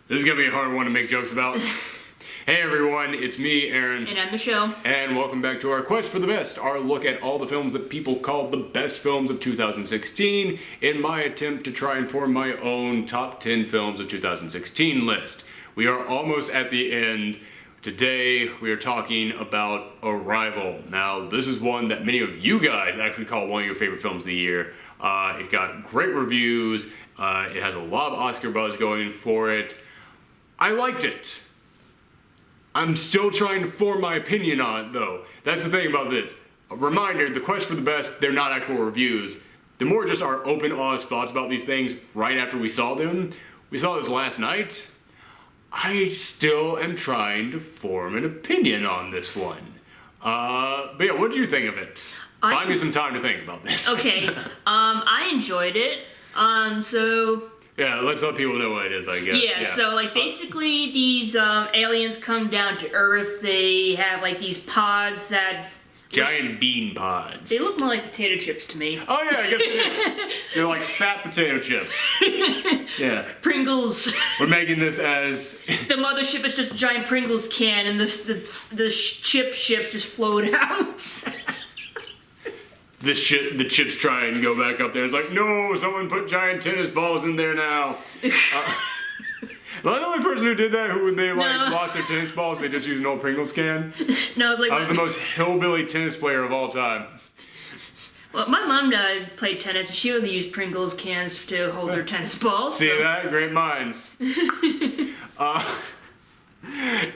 This is going to be a hard one to make jokes about. Hey everyone, it's me, Aaron. And I'm Michelle. And welcome back to our Quest for the Best, our look at all the films that people called the best films of 2016 in my attempt to try and form my own top 10 films of 2016 list. We are almost at the end. Today we are talking about Arrival. Now this is one that many of you guys actually call one of your favorite films of the year. It got great reviews. It has a lot of Oscar buzz going for it. I liked it. I'm still trying to form my opinion on it, though. That's the thing about this. A reminder, the Quest for the Best, they're not actual reviews. They're more just our open, honest thoughts about these things right after we saw them. We saw this last night. I still am trying to form an opinion on this one. But yeah, what did you think of it? Find me some time to think about this. Okay, I enjoyed it. Yeah, let's let people know what it is, I guess. Yeah, so like basically these aliens come down to Earth. They have like these pods that... Giant bean pods. They look more like potato chips to me. Oh yeah, I guess they do. They're like fat potato chips. Yeah. Pringles. We're making this as... The mothership is just a giant Pringles can and the chips just float out. The chips try and go back up there. It's like, no, someone put giant tennis balls in there now. Am I the only person who did that? Who, when they lost their tennis balls, they just used an old Pringles can? No, it's like... I was the most hillbilly tennis player of all time. Well, my mom played tennis, and she only used Pringles cans to hold her tennis balls. See that? Great minds.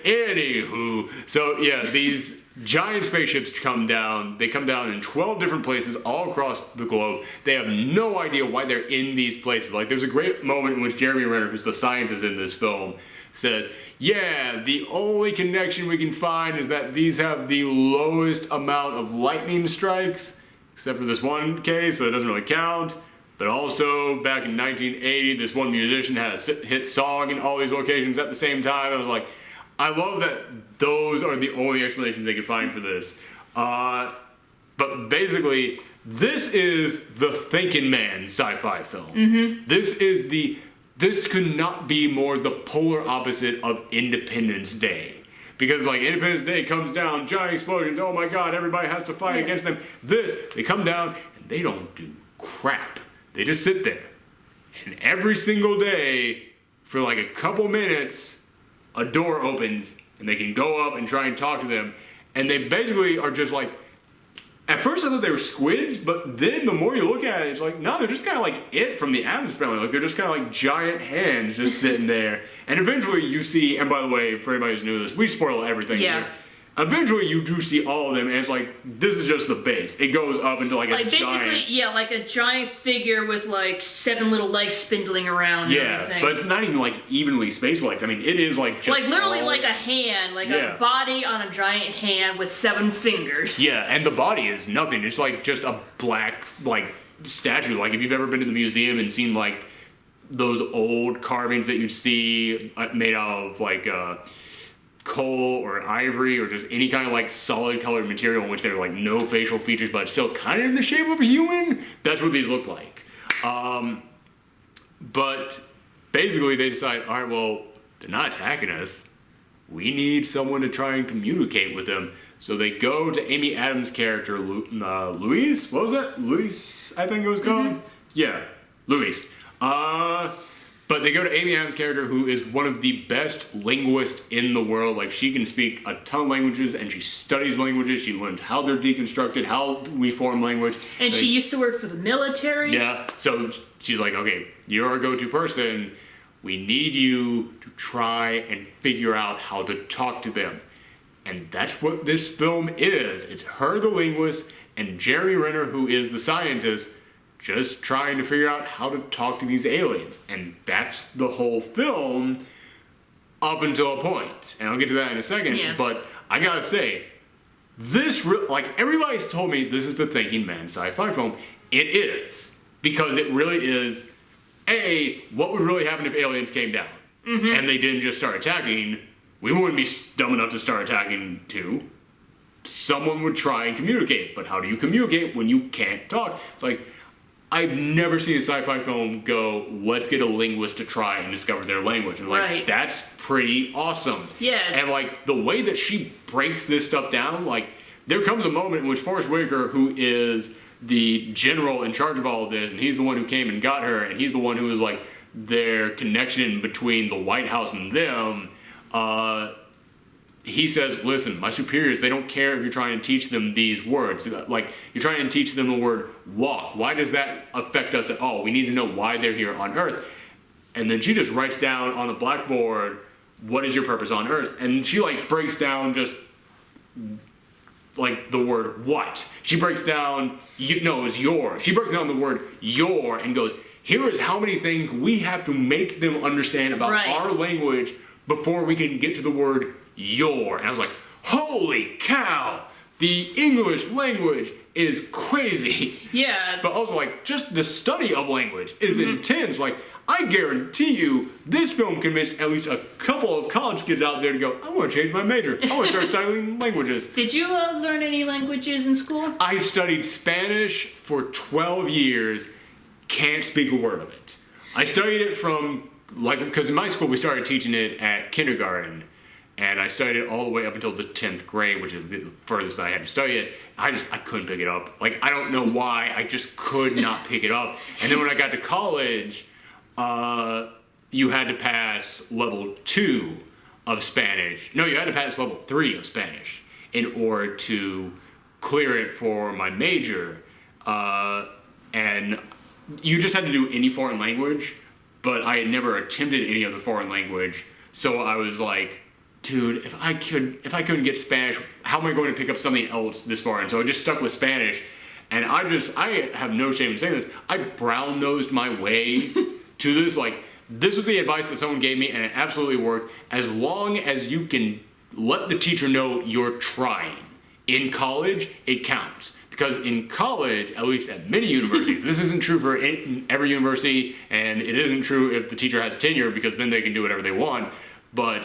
Anywho, so yeah, these giant spaceships come down. They come down in 12 different places all across the globe. They have no idea why they're in these places. Like, there's a great moment in which Jeremy Renner, who's the scientist in this film, says, yeah, the only connection we can find is that these have the lowest amount of lightning strikes, except for this one case, so it doesn't really count. But also, back in 1980, this one musician had a hit song in all these locations at the same time. I was like, I love that those are the only explanations they could find for this. But basically, this is the thinking man sci-fi film. Mm-hmm. This could not be more the polar opposite of Independence Day. Because like Independence Day comes down, giant explosions, oh my god, everybody has to fight against them. They come down and they don't do crap. They just sit there. And every single day, for like a couple minutes, a door opens and they can go up and try and talk to them. And they basically are just like, at first I thought they were squids, but then the more you look at it, it's like, no, they're just kind of like it from the Addams Family. Like, they're just kind of like giant hands just sitting there. And eventually you see, and by the way, for anybody who's new to this, we spoil everything here. Eventually you do see all of them, and it's like, this is just the base. It goes up into like a giant... Yeah, like a giant figure with like 7 little legs spindling around and everything. But it's not even like evenly spaced legs. I mean, it is like just like literally like a hand, like a body on a giant hand with 7 fingers. Yeah, and the body is nothing. It's like just a black, like, statue. Like, if you've ever been to the museum and seen like those old carvings that you see made out of like... coal or ivory or just any kind of like solid colored material in which there are like no facial features but still kind of in the shape of a human, that's what these look like. But basically they decide, alright, well, they're not attacking us. We need someone to try and communicate with them. So they go to Amy Adams' character, Louise? What was that? Louise, I think it was called? Mm-hmm. Yeah, Louise. But they go to Amy Adams' character, who is one of the best linguists in the world. Like, she can speak a ton of languages, and she studies languages. She learns how they're deconstructed, how we form language. And she used to work for the military. Yeah, so she's like, okay, you're our go-to person. We need you to try and figure out how to talk to them. And that's what this film is. It's her, the linguist, and Jeremy Renner, who is the scientist, just trying to figure out how to talk to these aliens. And that's the whole film up until a point. And I'll get to that in a second. Yeah. But I gotta say, this, like, everybody's told me this is the thinking man sci-fi film. It is. Because it really is, A, what would really happen if aliens came down? Mm-hmm. And they didn't just start attacking. We wouldn't be dumb enough to start attacking too. Someone would try and communicate. But how do you communicate when you can't talk? It's like, I've never seen a sci-fi film go, let's get a linguist to try and discover their language. And like, Right. that's pretty awesome. Yes. And like, the way that she breaks this stuff down, like, there comes a moment in which Forrest Whitaker, who is the general in charge of all of this, and he's the one who came and got her, and he's the one who was like their connection between the White House and them, he says, listen, my superiors, they don't care if you're trying to teach them these words. Like, you're trying to teach them the word walk. Why does that affect us at all? We need to know why they're here on Earth. And then she just writes down on the blackboard, what is your purpose on Earth? And she, like, breaks down just, like, the word what. She breaks down, it was your. She breaks down the word your and goes, here is how many things we have to make them understand about Right. our language before we can get to the word your. And I was like, holy cow, the English language is crazy. Yeah. But also, like, just the study of language is intense. Like, I guarantee you, this film convinced at least a couple of college kids out there to go, I want to change my major. I want to start studying languages. Did you learn any languages in school? I studied Spanish for 12 years, can't speak a word of it. I studied it from, like, because in my school we started teaching it at kindergarten. And I studied it all the way up until the 10th grade, which is the furthest I had to study it. I couldn't pick it up. Like, I don't know why, I just could not pick it up. And then when I got to college, you had to pass level 2 of Spanish. No, you had to pass level 3 of Spanish in order to clear it for my major. And you just had to do any foreign language, but I had never attempted any other foreign language. So I was like, dude, if I couldn't get Spanish, how am I going to pick up something else this far? And so I just stuck with Spanish, and I have no shame in saying this, I brown-nosed my way to this. Like, this was the advice that someone gave me, and it absolutely worked. As long as you can let the teacher know you're trying. In college, it counts. Because in college, at least at many universities, this isn't true for every university, and it isn't true if the teacher has tenure, because then they can do whatever they want, but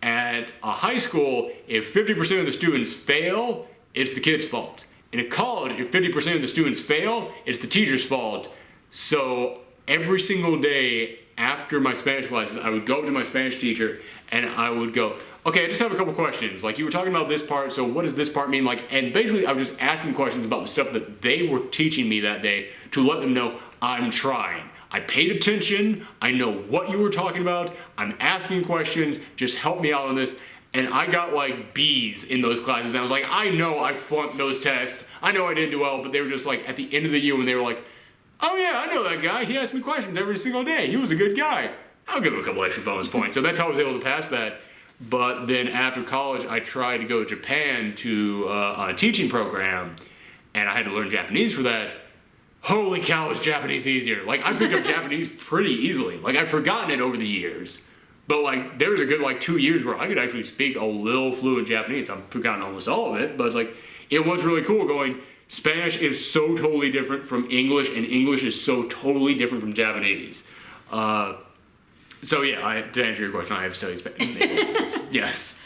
at a high school, if 50% of the students fail, it's the kid's fault. In a college, if 50% of the students fail, it's the teacher's fault. So every single day after my Spanish classes, I would go up to my Spanish teacher and I would go, okay, I just have a couple questions. Like, you were talking about this part, so what does this part mean? Like, and basically I was just asking questions about the stuff that they were teaching me that day to let them know I'm trying. I paid attention, I know what you were talking about, I'm asking questions, just help me out on this. And I got like B's in those classes, and I was like, I know I flunked those tests, I know I didn't do well, but they were just like, at the end of the year when they were like, oh yeah, I know that guy, he asked me questions every single day, he was a good guy. I'll give him a couple extra bonus points. So that's how I was able to pass that. But then after college, I tried to go to Japan to on a teaching program, and I had to learn Japanese for that. Holy cow, is Japanese easier. Like, I picked up Japanese pretty easily. Like, I've forgotten it over the years. But, like, there was a good, like, 2 years where I could actually speak a little fluent Japanese. I've forgotten almost all of it, but it's like, it was really cool going, Spanish is so totally different from English, and English is so totally different from Japanese. So, yeah, to answer your question, I have studied Spanish. Yes.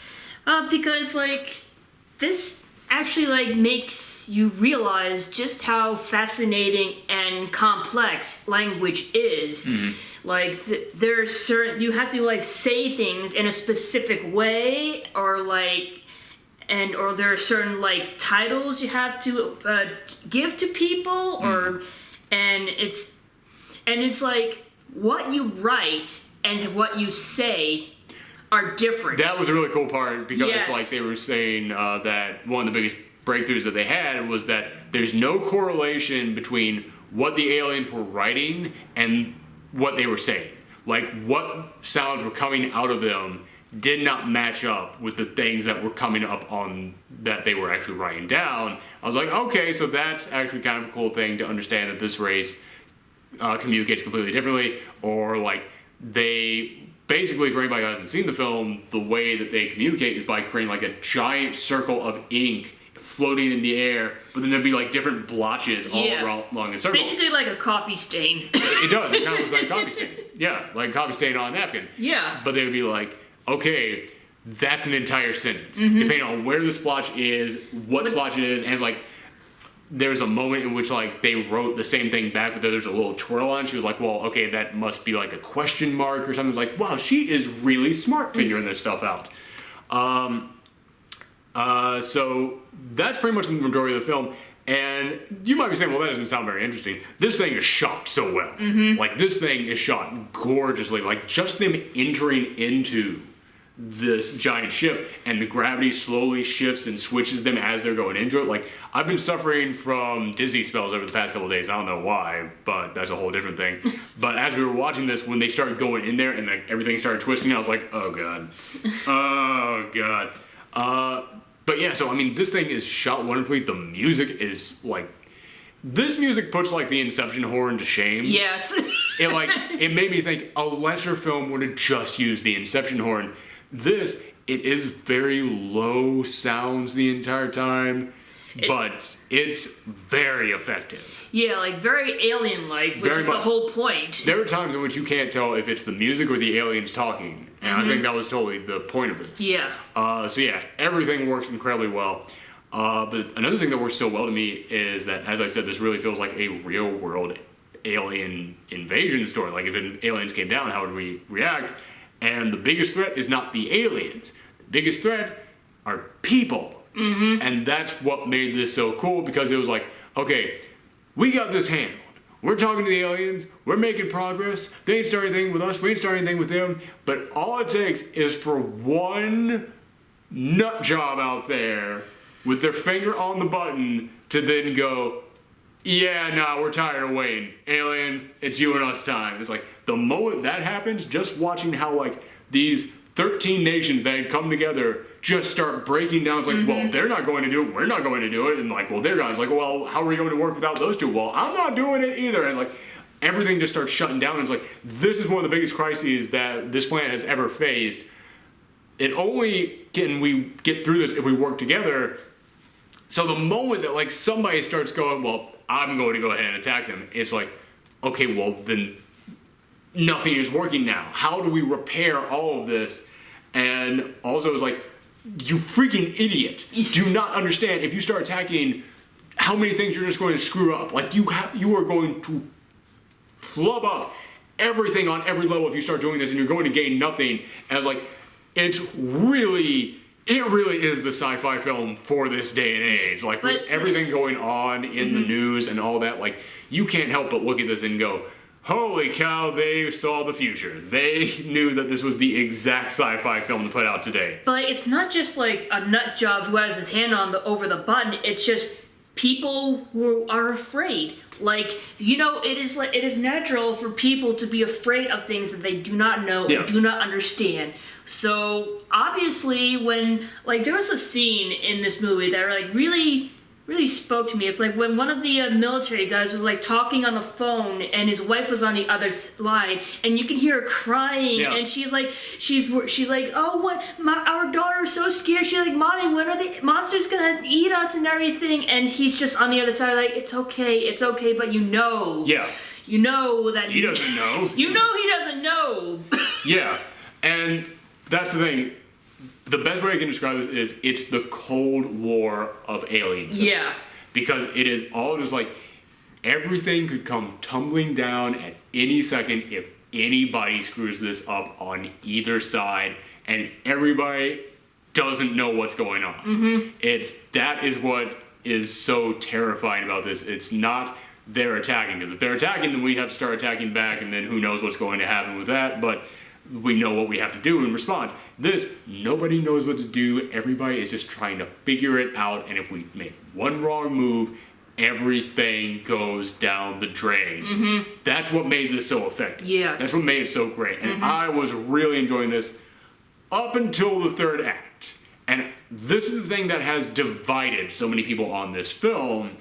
Because, like, this actually, like, makes you realize just how fascinating and complex language is. Like, there's certain, you have to, like, say things in a specific way, or, like, or there are certain, like, titles you have to give to people, or, and it's like, what you write and what you say are different. That was a really cool part, because Yes. like they were saying that one of the biggest breakthroughs that they had was that there's no correlation between what the aliens were writing and what they were saying. Like, what sounds were coming out of them did not match up with the things that were coming up on that they were actually writing down. I was like, okay, so that's actually kind of a cool thing to understand, that this race communicates completely differently, or like they basically, for anybody who hasn't seen the film, the way that they communicate is by creating like a giant circle of ink floating in the air, but then there'd be like different blotches all along the circle. Basically like a coffee stain. It does. It kind of looks like a coffee stain. Yeah, like a coffee stain on a napkin. Yeah. But they would be like, okay, that's an entire sentence. Depending on where the splotch is, what splotch it is, and it's like, there's a moment in which like they wrote the same thing back, but there's a little twirl on. She was like, well, okay, that must be like a question mark or something. It's like, wow, she is really smart figuring this stuff out. So that's pretty much the majority of the film. And you might be saying, well, that doesn't sound very interesting. This thing is shot so well. Like, this thing is shot gorgeously. Like, just them entering into this giant ship and the gravity slowly shifts and switches them as they're going into it. Like, I've been suffering from dizzy spells over the past couple of days. I don't know why, but that's a whole different thing. But as we were watching this, when they started going in there and like, everything started twisting, I was like, oh God. Oh God. But yeah, so I mean, this thing is shot wonderfully. The music is like, this music puts like the Inception horn to shame. Yes. It made me think a lesser film would have just used the Inception horn. This, it is very low sounds the entire time, but it's very effective. Yeah, like very alien-like, which Very is the much. whole point. There are times in which you can't tell if it's the music or the aliens talking, and I think that was totally the point of this. Yeah. So yeah, everything works incredibly well. But another thing that works so well to me is that, as I said, this really feels like a real-world alien invasion story. Like, if aliens came down, how would we react? And the biggest threat is not the aliens. The biggest threat are people. And that's what made this so cool, because it was like, okay, we got this handled. We're talking to the aliens. We're making progress. They ain't starting anything with us. We ain't starting anything with them. But all it takes is for one nut job out there with their finger on the button to then go, yeah, nah, we're tired of waiting. Aliens, it's you and us time. It's like, the moment that happens, just watching how, like, these 13 nations that had come together just start breaking down. It's like, well, if they're not going to do it, we're not going to do it. And, like, well, they're not. It's like, well, how are we going to work without those two? Well, I'm not doing it either. And, like, everything just starts shutting down. And it's like, this is one of the biggest crises that this planet has ever faced. And only can we get through this if we work together. So the moment that, like, somebody starts going, well, I'm going to go ahead and attack them, it's like, okay, well, then nothing is working now. How do we repair all of this? And also it's like, you freaking idiot. Do not understand, if you start attacking, how many things you're just going to screw up. Like, you are going to flub up everything on every level if you start doing this, and you're going to gain nothing. And it's like, it really is the sci-fi film for this day and age. Like, with everything going on in the news and all that, like, you can't help but look at this and go, holy cow, they saw the future. They knew that this was the exact sci-fi film to put out today. But like, it's not just like a nut job who has his hand over the button. It's just people who are afraid. Like, you know, it is natural for people to be afraid of things that they do not know and do not understand. So obviously, when, like, there was a scene in this movie that like really spoke to me. It's like when one of the military guys was like talking on the phone and his wife was on the other line, and you can hear her crying, and she's like, oh, what, our daughter's so scared. She's like, Mommy, when are the monsters gonna eat us and everything? And he's just on the other side, like, it's okay, but you know that He doesn't know. You know he doesn't know. Yeah, and that's the thing. The best way I can describe this is it's the Cold War of aliens. Yeah. Because it is all just like, everything could come tumbling down at any second if anybody screws this up on either side, and everybody doesn't know what's going on. That is what is so terrifying about this. It's not they're attacking, because if they're attacking, then we have to start attacking back, and then who knows what's going to happen with that, but we know what we have to do in response. This, nobody knows what to do. Everybody is just trying to figure it out, and if we make one wrong move, everything goes down the drain. That's what made this so effective. Yes. That's what made it so great. And I was really enjoying this up until the third act. And this is the thing that has divided so many people on this film.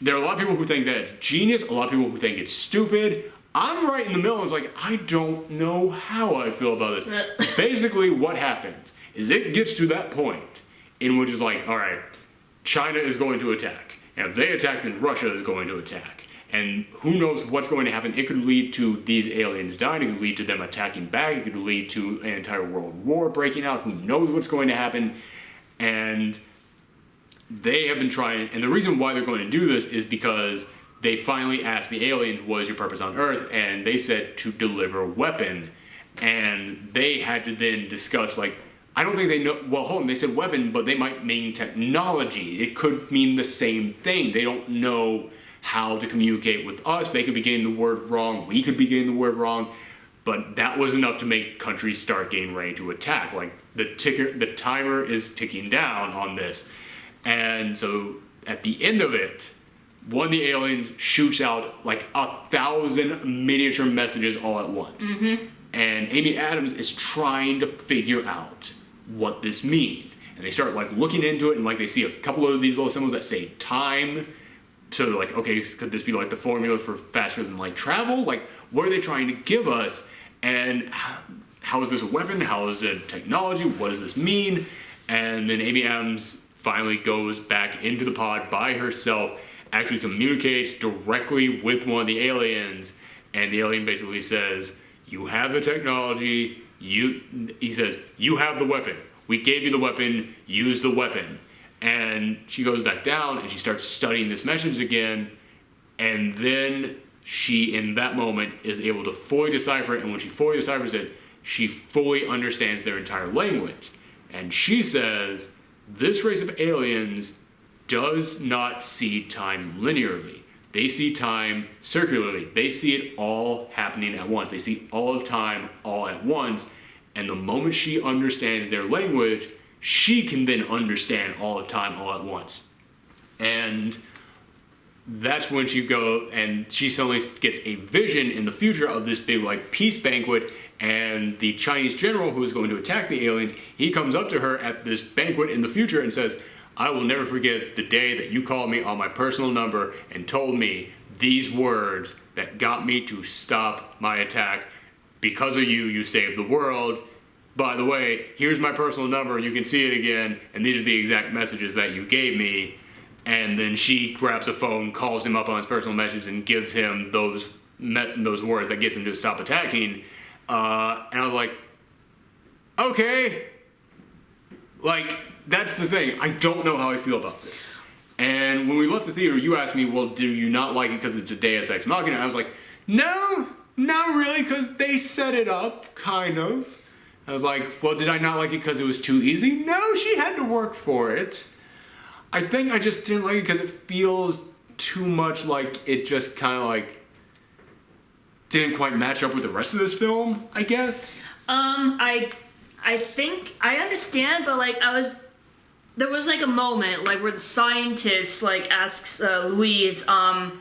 There are a lot of people who think that it's genius, a lot of people who think it's stupid. I'm right in the middle. It's like, I don't know how I feel about this. Basically, what happens is it gets to that point in which it's like, all right, China is going to attack. And if they attack, then Russia is going to attack. And who knows what's going to happen. It could lead to these aliens dying. It could lead to them attacking back. It could lead to an entire world war breaking out. Who knows what's going to happen. And they have been trying, and the reason why they're going to do this is because they finally asked the aliens, what is your purpose on Earth? And they said to deliver a weapon. And they had to then discuss, like, I don't think they know, well, hold on, they said weapon, but they might mean technology. It could mean the same thing. They don't know how to communicate with us. They could be getting the word wrong. We could be getting the word wrong. But that was enough to make countries start getting ready to attack. Like, the timer is ticking down on this. And so at the end of it, one of the aliens shoots out like 1,000 miniature messages all at once. Mm-hmm. And Amy Adams is trying to figure out what this means. And they start like looking into it, and like they see a couple of these little symbols that say time. So they're like, okay, could this be like the formula for faster than light travel? Like, what are they trying to give us? And how is this a weapon? How is it technology? What does this mean? And then Amy Adams finally goes back into the pod by herself, actually communicates directly with one of the aliens, and the alien basically says, you have the technology, he says, you have the weapon. We gave you the weapon, use the weapon. And she goes back down and she starts studying this message again, and then she, in that moment, is able to fully decipher it, and when she fully deciphers it, she fully understands their entire language. And she says, this race of aliens does not see time linearly. They see time circularly. They see it all happening at once. They see all of time all at once. And the moment she understands their language, she can then understand all of time all at once. And that's when she goes, and she suddenly gets a vision in the future of this big like peace banquet, and the Chinese general who is going to attack the aliens, he comes up to her at this banquet in the future and says, I will never forget the day that you called me on my personal number and told me these words that got me to stop my attack. Because of you, you saved the world. By the way, here's my personal number, you can see it again, and these are the exact messages that you gave me. And then she grabs a phone, calls him up on his personal message, and gives him those words that gets him to stop attacking. And I was like, okay. Like, that's the thing. I don't know how I feel about this. And when we left the theater, you asked me, well, do you not like it because it's a Deus Ex Machina? I was like, no, not really, because they set it up, kind of. I was like, well, did I not like it because it was too easy? No, she had to work for it. I think I just didn't like it because it feels too much like it just kind of like didn't quite match up with the rest of this film, I guess. I think I understand, but like there was like a moment like where the scientist like asks Louise I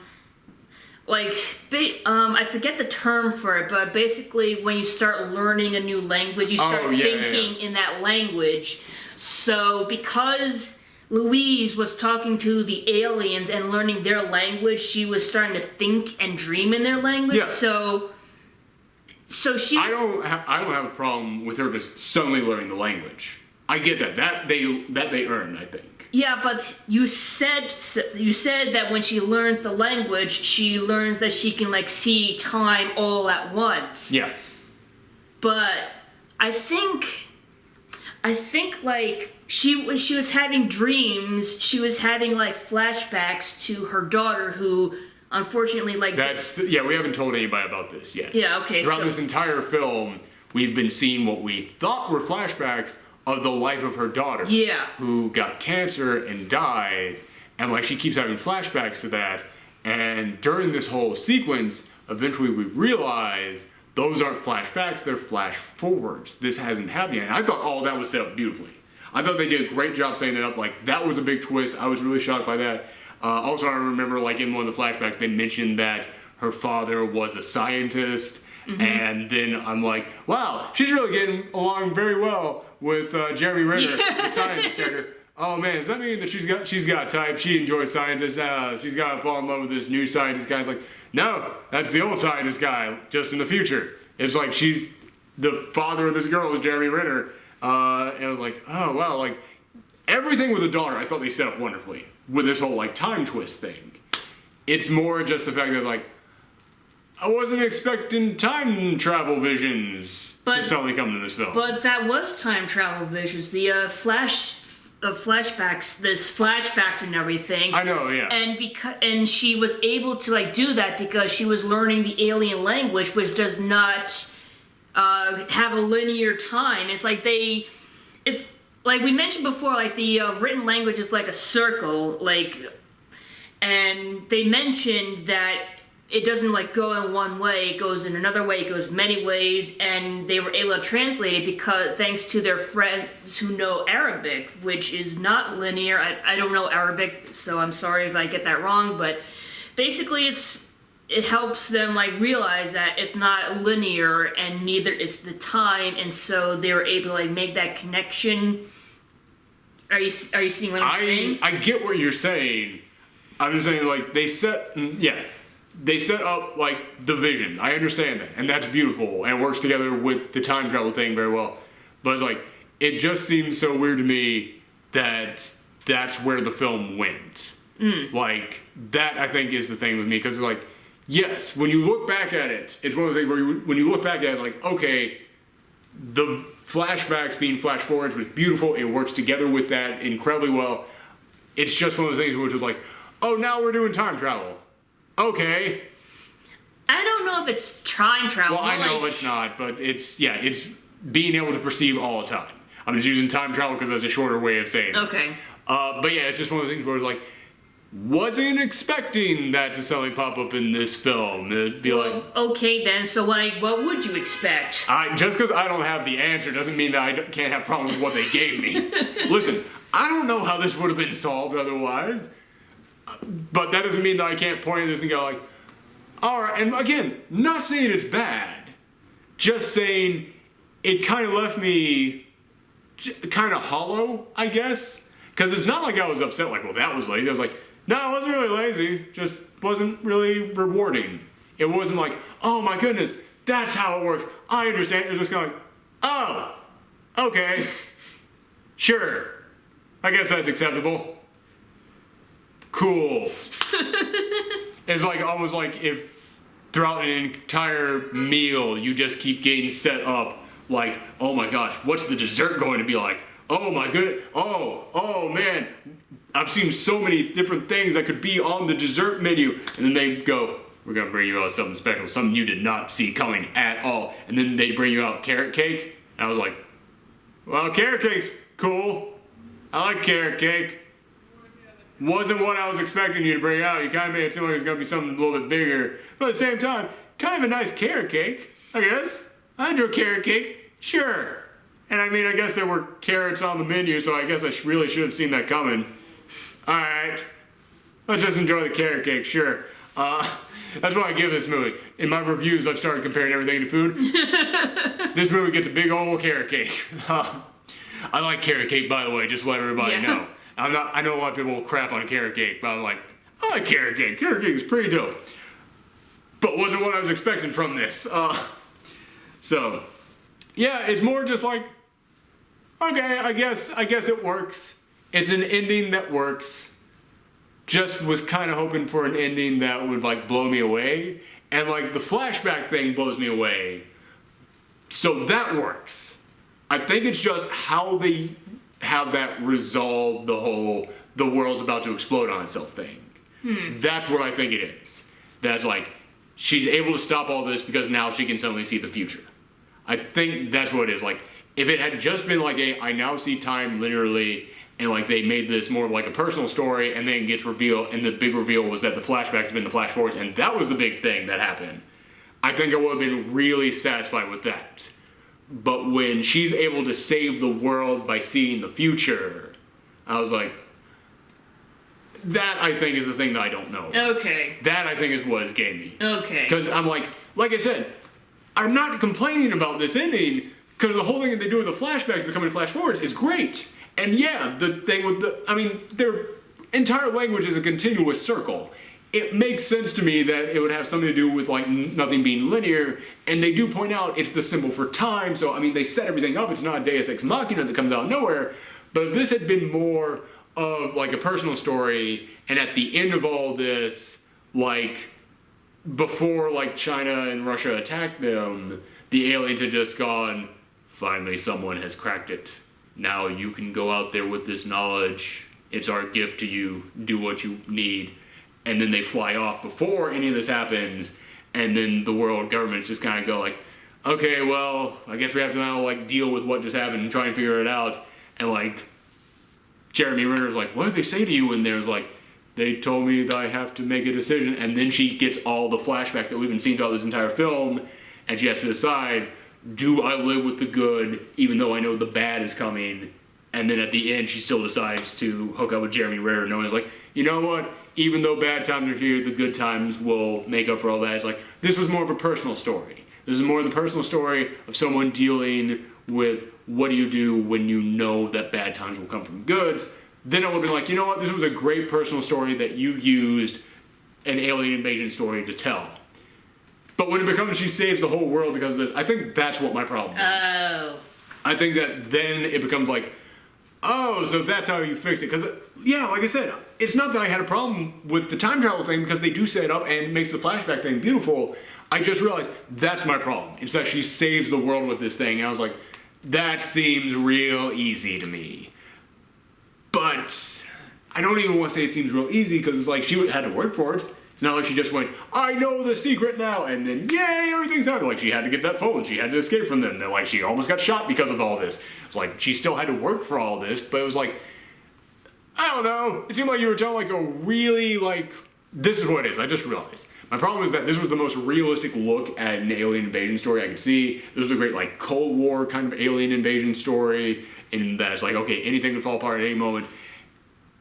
forget the term for it, but basically when you start learning a new language, you start thinking in that language. So because Louise was talking to the aliens and learning their language, she was starting to think and dream in their language. Yeah. So she. I don't have a problem with her just suddenly learning the language. I get that they earned, I think. Yeah, but you said that when she learns the language, she learns that she can like see time all at once. Yeah. But I think like she was having dreams. She was having like flashbacks to her daughter, who unfortunately like. We haven't told anybody about this yet. Yeah. Okay. Throughout this entire film, we've been seeing what we thought were flashbacks of the life of her daughter. Yeah. Who got cancer and died, and like she keeps having flashbacks to that. And during this whole sequence, eventually we realize those aren't flashbacks; they're flash forwards. This hasn't happened yet. And I thought all that was set up beautifully. I thought they did a great job setting it up. Like, that was a big twist. I was really shocked by that. Also, I remember, like, in one of the flashbacks, they mentioned that her father was a scientist. Mm-hmm. And then I'm like, wow, she's really getting along very well with Jeremy Renner, the scientist character. Oh, man, does that mean that she's got type? She enjoys scientists. She's got to fall in love with this new scientist guy. It's like, no, that's the old scientist guy, just in the future. It's like she's the father of this girl is Jeremy Renner. And I was like, oh, wow, like, everything with the daughter, I thought they set up wonderfully with this whole, like, time twist thing. It's more just the fact that, like, I wasn't expecting time travel visions to suddenly come to this film. But that was time travel visions. The flashbacks, this flashbacks and everything. I know, yeah. And she was able to like do that because she was learning the alien language, which does not have a linear time. It's like it's like we mentioned before, like the written language is like a circle, like, and they mentioned that it doesn't like go in one way, it goes in another way, it goes many ways, and they were able to translate it because thanks to their friends who know Arabic, which is not linear. I don't know Arabic, so I'm sorry if I get that wrong, but basically it helps them like realize that it's not linear and neither is the time, and so they were able to like make that connection. Are you seeing what I'm saying? I get what you're saying. I'm just saying, like, they set up, like, the vision. I understand that, and that's beautiful, and works together with the time travel thing very well. But, it's like, it just seems so weird to me that that's where the film went. Like, that, I think, is the thing with me, because, like, yes, when you look back at it, it's one of those things where when you look back at it, it's like, okay, the flashbacks being flash forwards was beautiful, it works together with that incredibly well. It's just one of those things which was like, oh, now we're doing time travel. Okay. I don't know if it's time travel. Well, I know it's not, but it's being able to perceive all the time. I'm just using time travel because that's a shorter way of saying it. Okay. But yeah, it's just one of those things where it's like, wasn't expecting that to suddenly pop up in this film. It'd be okay then, so like, what would you expect? Just because I don't have the answer doesn't mean that I can't have problems with what they gave me. Listen, I don't know how this would have been solved otherwise. But that doesn't mean that I can't point at this and go like, alright, and again, not saying it's bad, just saying it kind of left me kind of hollow, I guess. Because it's not like I was upset, like, well, that was lazy. I was like, no, it wasn't really lazy, just wasn't really rewarding. It wasn't like, oh my goodness, that's how it works. I understand. It was just kind of like, oh, okay, sure, I guess that's acceptable. Cool. It's like almost like if throughout an entire meal you just keep getting set up like, oh my gosh, what's the dessert going to be like? Oh my goodness, oh man, I've seen so many different things that could be on the dessert menu. And then they go, we're gonna bring you out something special, something you did not see coming at all. And then they bring you out carrot cake. And I was like, well, carrot cake's cool. I like carrot cake. Wasn't what I was expecting you to bring out. You kind of made it seem like it was going to be something a little bit bigger. But at the same time, kind of a nice carrot cake, I guess. I enjoy carrot cake. Sure. And I mean, I guess there were carrots on the menu, so I guess I really should have seen that coming. Alright. Let's just enjoy the carrot cake, sure. That's what I give this movie. In my reviews, I've started comparing everything to food. This movie gets a big old carrot cake. I like carrot cake, by the way, just to let everybody know. I know a lot of people will crap on carrot cake, but I'm like, I like carrot cake. Carrot cake is pretty dope. But wasn't what I was expecting from this. So, yeah, it's more just like, okay, I guess it works. It's an ending that works. Just was kind of hoping for an ending that would like blow me away. And like the flashback thing blows me away. So that works. I think it's just how they have that resolve the world's about to explode on itself thing. That's what I think it is. That's like, she's able to stop all this because now she can suddenly see the future. I think that's what it is. Like, if it had just been like I now see time linearly, and like they made this more of like a personal story, and then it gets revealed, and the big reveal was that the flashbacks have been the flash forwards, and that was the big thing that happened. I think I would have been really satisfied with that. But when she's able to save the world by seeing the future, I was like, that I think is the thing that I don't know. Okay. That I think is what it gave me. Okay. Because I'm like I said, I'm not complaining about this ending, because the whole thing that they do with the flashbacks becoming flash forwards is great. And yeah, the thing with their entire language is a continuous circle. It makes sense to me that it would have something to do with like nothing being linear, and they do point out it's the symbol for time, so I mean they set everything up, it's not a Deus Ex Machina that comes out of nowhere, but if this had been more of like a personal story, and at the end of all this, like before like China and Russia attacked them, the aliens had just gone, finally someone has cracked it. now you can go out there with this knowledge. It's our gift to you. Do what you need. And then they fly off before any of this happens. And then the world governments just kind of go like, okay, well, I guess we have to now like deal with what just happened and try and figure it out. And like, Jeremy Renner's like, what did they say to you? And there's like, they told me that I have to make a decision. And then she gets all the flashbacks that we've been seeing throughout this entire film. And she has to decide, do I live with the good even though I know the bad is coming? And then at the end, she still decides to hook up with Jeremy Renner. No one's like, you know what? Even though bad times are here, the good times will make up for all that. It's like, this was more of a personal story. This is more of the personal story of someone dealing with what do you do when you know that bad times will come from goods. Then it would have been like, you know what? This was a great personal story that you used an alien invasion story to tell. But when it becomes she saves the whole world because of this, I think that's what my problem is. Oh. I think that then it becomes like, oh, so that's how you fix it. Because, yeah, like I said, it's not that I had a problem with the time travel thing because they do set it up and it makes the flashback thing beautiful. I just realized that's my problem. It's that she saves the world with this thing. And I was like, that seems real easy to me. But I don't even want to say it seems real easy because it's like she had to work for it. It's not like she just went, I know the secret now, and then, yay, everything's happened. Like, she had to get that phone. She had to escape from them. Then, like, she almost got shot because of all this. It's like, she still had to work for all this, but it was like, I don't know. It seemed like you were telling, like, a really, like, this is what it is. I just realized. My problem is that this was the most realistic look at an alien invasion story I could see. This was a great, like, Cold War kind of alien invasion story, in that it's like, okay, anything could fall apart at any moment.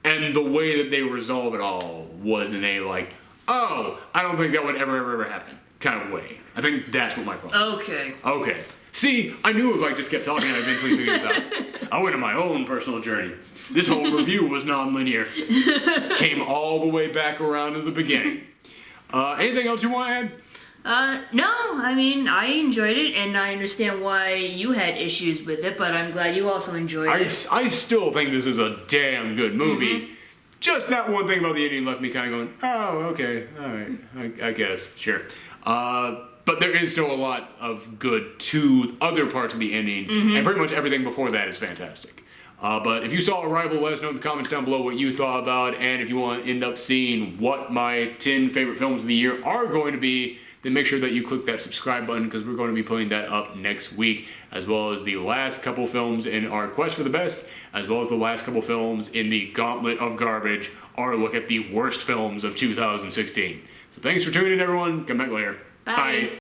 And the way that they resolve it all was in a, like, oh, I don't think that would ever happen kind of way. I think that's what my problem is. Okay. See, I knew if I just kept talking, I'd eventually figure this out. I went on my own personal journey. This whole review was non-linear. Came all the way back around to the beginning. Anything else you want to add? No, I mean, I enjoyed it, and I understand why you had issues with it, but I'm glad you also enjoyed it. I still think this is a damn good movie. Mm-hmm. Just that one thing about the ending left me kind of going, oh, okay, all right, I guess, sure. But there is still a lot of good to other parts of the ending, and pretty much everything before that is fantastic. But if you saw Arrival, let us know in the comments down below what you thought about, and if you want to end up seeing what my 10 favorite films of the year are going to be, then make sure that you click that subscribe button because we're going to be putting that up next week, as well as the last couple films in our quest for the best, as well as the last couple films in the gauntlet of garbage, our look at the worst films of 2016. So thanks for tuning in, everyone. Come back later. Bye.